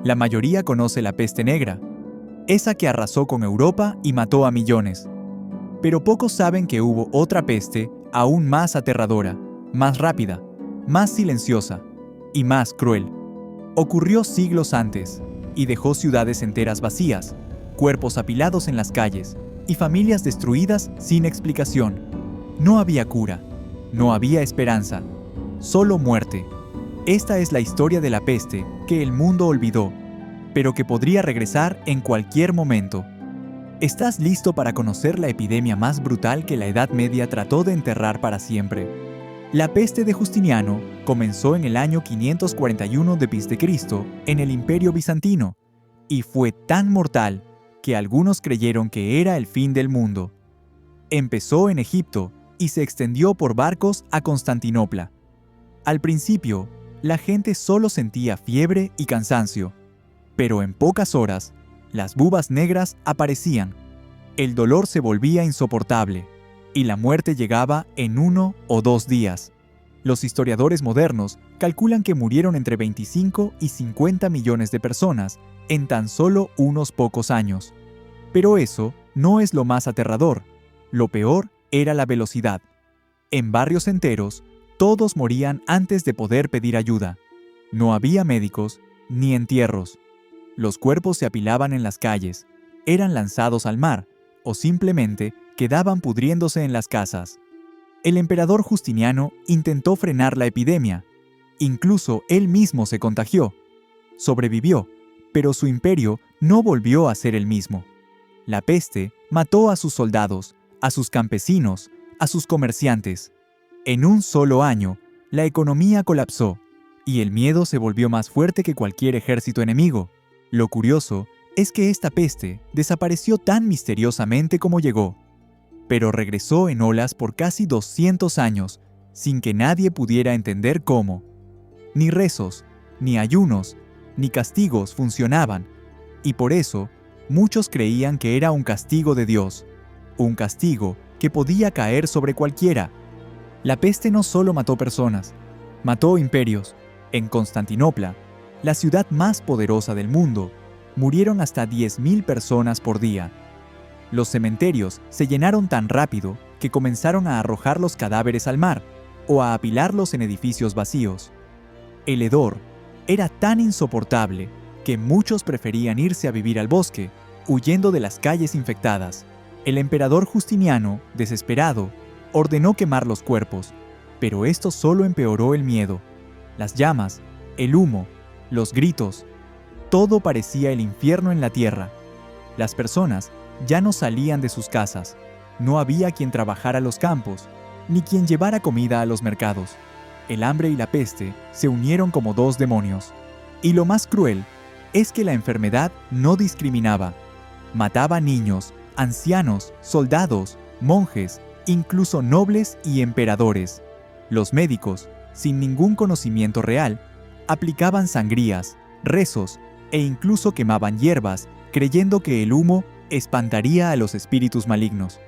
La mayoría conoce la peste negra, esa que arrasó con Europa y mató a millones. Pero pocos saben que hubo otra peste aún más aterradora, más rápida, más silenciosa y más cruel. Ocurrió siglos antes y dejó ciudades enteras vacías, cuerpos apilados en las calles y familias destruidas sin explicación. No había cura, no había esperanza, solo muerte. Esta es la historia de la peste que el mundo olvidó, pero que podría regresar en cualquier momento. ¿Estás listo para conocer la epidemia más brutal que la Edad Media trató de enterrar para siempre? La peste de Justiniano comenzó en el año 541 d.C. en el Imperio Bizantino y fue tan mortal que algunos creyeron que era el fin del mundo. Empezó en Egipto y se extendió por barcos a Constantinopla. Al principio, la gente solo sentía fiebre y cansancio, pero en pocas horas, las bubas negras aparecían. El dolor se volvía insoportable y la muerte llegaba en 1 o 2 días. Los historiadores modernos calculan que murieron entre 25 y 50 millones de personas en tan solo unos pocos años. Pero eso no es lo más aterrador. Lo peor era la velocidad. En barrios enteros, todos morían antes de poder pedir ayuda. No había médicos ni entierros. Los cuerpos se apilaban en las calles, eran lanzados al mar o simplemente quedaban pudriéndose en las casas. El emperador Justiniano intentó frenar la epidemia. Incluso él mismo se contagió. Sobrevivió, pero su imperio no volvió a ser el mismo. La peste mató a sus soldados, a sus campesinos, a sus comerciantes. En un solo año, la economía colapsó y el miedo se volvió más fuerte que cualquier ejército enemigo. Lo curioso es que esta peste desapareció tan misteriosamente como llegó, pero regresó en olas por casi 200 años, sin que nadie pudiera entender cómo. Ni rezos, ni ayunos, ni castigos funcionaban, y por eso muchos creían que era un castigo de Dios, un castigo que podía caer sobre cualquiera. La peste no solo mató personas, mató imperios. En Constantinopla, la ciudad más poderosa del mundo, murieron hasta 10.000 personas por día. Los cementerios se llenaron tan rápido que comenzaron a arrojar los cadáveres al mar o a apilarlos en edificios vacíos. El hedor era tan insoportable que muchos preferían irse a vivir al bosque, huyendo de las calles infectadas. El emperador Justiniano, desesperado, ordenó quemar los cuerpos, pero esto solo empeoró el miedo. Las llamas, el humo, los gritos, todo parecía el infierno en la tierra. Las personas ya no salían de sus casas, no había quien trabajara los campos, ni quien llevara comida a los mercados. El hambre y la peste se unieron como dos demonios. Y lo más cruel es que la enfermedad no discriminaba. Mataba niños, ancianos, soldados, monjes, incluso nobles y emperadores. Los médicos, sin ningún conocimiento real, aplicaban sangrías, rezos e incluso quemaban hierbas, creyendo que el humo espantaría a los espíritus malignos.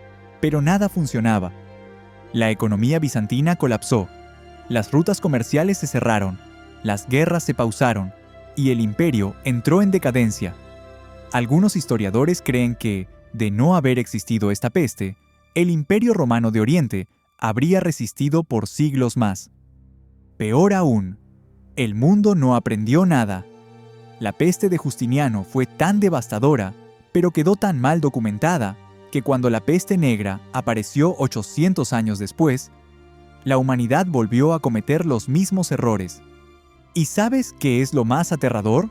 Pero nada funcionaba. La economía bizantina colapsó, las rutas comerciales se cerraron, las guerras se pausaron y el imperio entró en decadencia. Algunos historiadores creen que, de no haber existido esta peste, el Imperio Romano de Oriente habría resistido por siglos más. Peor aún, el mundo no aprendió nada. La peste de Justiniano fue tan devastadora, pero quedó tan mal documentada, que cuando la peste negra apareció 800 años después, la humanidad volvió a cometer los mismos errores. ¿Y sabes qué es lo más aterrador?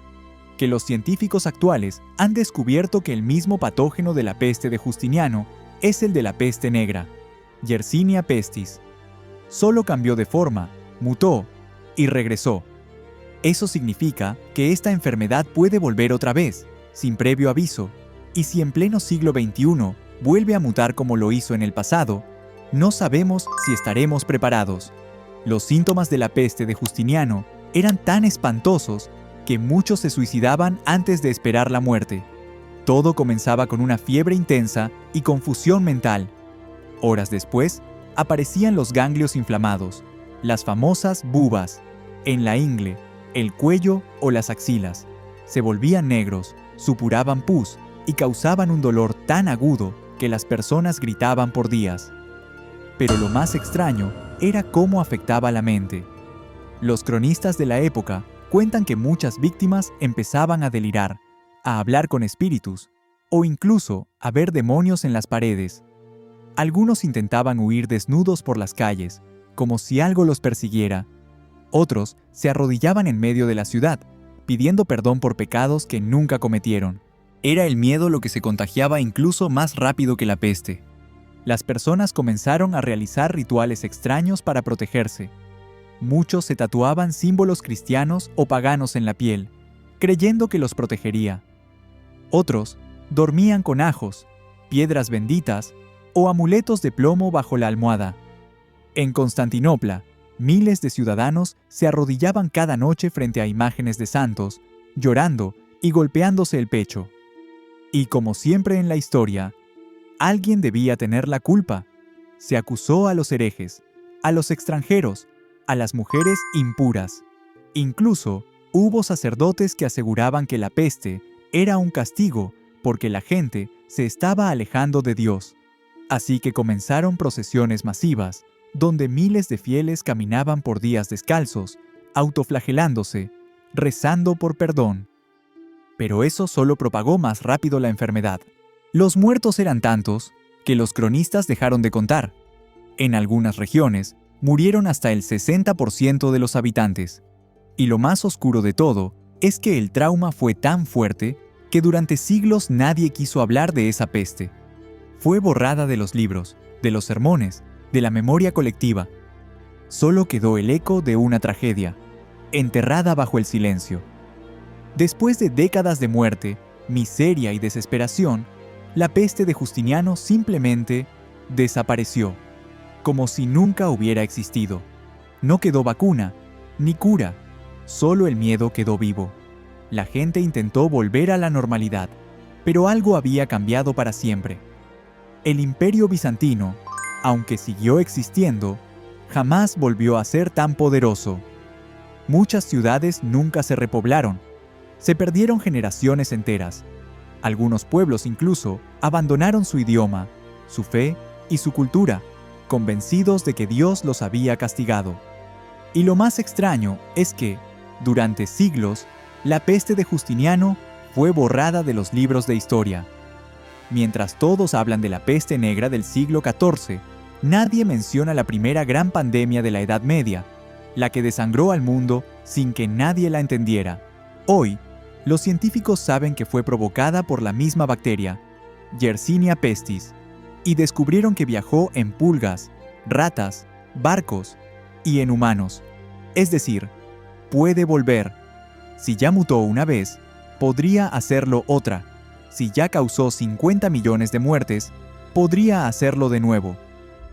Que los científicos actuales han descubierto que el mismo patógeno de la peste de Justiniano es el de la peste negra, Yersinia pestis. Solo cambió de forma, mutó y regresó. Eso significa que esta enfermedad puede volver otra vez, sin previo aviso, y si en pleno siglo XXI vuelve a mutar como lo hizo en el pasado, no sabemos si estaremos preparados. Los síntomas de la peste de Justiniano eran tan espantosos que muchos se suicidaban antes de esperar la muerte. Todo comenzaba con una fiebre intensa y confusión mental. Horas después, aparecían los ganglios inflamados, las famosas bubas, en la ingle, el cuello o las axilas. Se volvían negros, supuraban pus y causaban un dolor tan agudo que las personas gritaban por días. Pero lo más extraño era cómo afectaba la mente. Los cronistas de la época cuentan que muchas víctimas empezaban a delirar, a hablar con espíritus, o incluso a ver demonios en las paredes. Algunos intentaban huir desnudos por las calles, como si algo los persiguiera. Otros se arrodillaban en medio de la ciudad, pidiendo perdón por pecados que nunca cometieron. Era el miedo lo que se contagiaba incluso más rápido que la peste. Las personas comenzaron a realizar rituales extraños para protegerse. Muchos se tatuaban símbolos cristianos o paganos en la piel, creyendo que los protegería. Otros dormían con ajos, piedras benditas o amuletos de plomo bajo la almohada. En Constantinopla, miles de ciudadanos se arrodillaban cada noche frente a imágenes de santos, llorando y golpeándose el pecho. Y como siempre en la historia, alguien debía tener la culpa. Se acusó a los herejes, a los extranjeros, a las mujeres impuras. Incluso hubo sacerdotes que aseguraban que la peste era un castigo porque la gente se estaba alejando de Dios. Así que comenzaron procesiones masivas, donde miles de fieles caminaban por días descalzos, autoflagelándose, rezando por perdón. Pero eso solo propagó más rápido la enfermedad. Los muertos eran tantos que los cronistas dejaron de contar. En algunas regiones, murieron hasta el 60% de los habitantes. Y lo más oscuro de todo es que el trauma fue tan fuerte que durante siglos nadie quiso hablar de esa peste. Fue borrada de los libros, de los sermones, de la memoria colectiva. Solo quedó el eco de una tragedia, enterrada bajo el silencio. Después de décadas de muerte, miseria y desesperación, la peste de Justiniano simplemente desapareció, como si nunca hubiera existido. No quedó vacuna, ni cura, solo el miedo quedó vivo. La gente intentó volver a la normalidad, pero algo había cambiado para siempre. El Imperio Bizantino, aunque siguió existiendo, jamás volvió a ser tan poderoso. Muchas ciudades nunca se repoblaron. Se perdieron generaciones enteras. Algunos pueblos incluso abandonaron su idioma, su fe y su cultura, convencidos de que Dios los había castigado. Y lo más extraño es que, durante siglos, la peste de Justiniano fue borrada de los libros de historia. Mientras todos hablan de la peste negra del siglo XIV, nadie menciona la primera gran pandemia de la Edad Media, la que desangró al mundo sin que nadie la entendiera. Hoy, los científicos saben que fue provocada por la misma bacteria, Yersinia pestis, y descubrieron que viajó en pulgas, ratas, barcos y en humanos. Es decir, puede volver. Si ya mutó una vez, podría hacerlo otra. Si ya causó 50 millones de muertes, podría hacerlo de nuevo.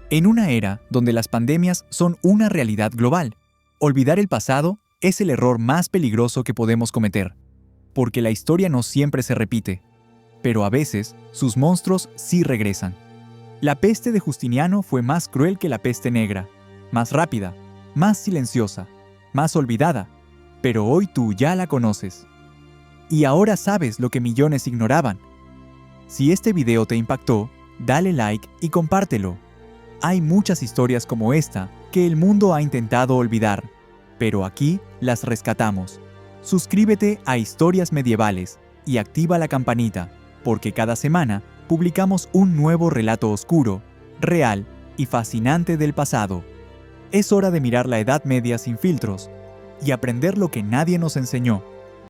En una era donde las pandemias son una realidad global, olvidar el pasado es el error más peligroso que podemos cometer, porque la historia no siempre se repite, pero a veces sus monstruos sí regresan. La peste de Justiniano fue más cruel que la peste negra, más rápida, más silenciosa, más olvidada, pero hoy tú ya la conoces. Y ahora sabes lo que millones ignoraban. Si este video te impactó, dale like y compártelo. Hay muchas historias como esta que el mundo ha intentado olvidar, pero aquí las rescatamos. Suscríbete a Historias Medievales y activa la campanita, porque cada semana publicamos un nuevo relato oscuro, real y fascinante del pasado. Es hora de mirar la Edad Media sin filtros y aprender lo que nadie nos enseñó.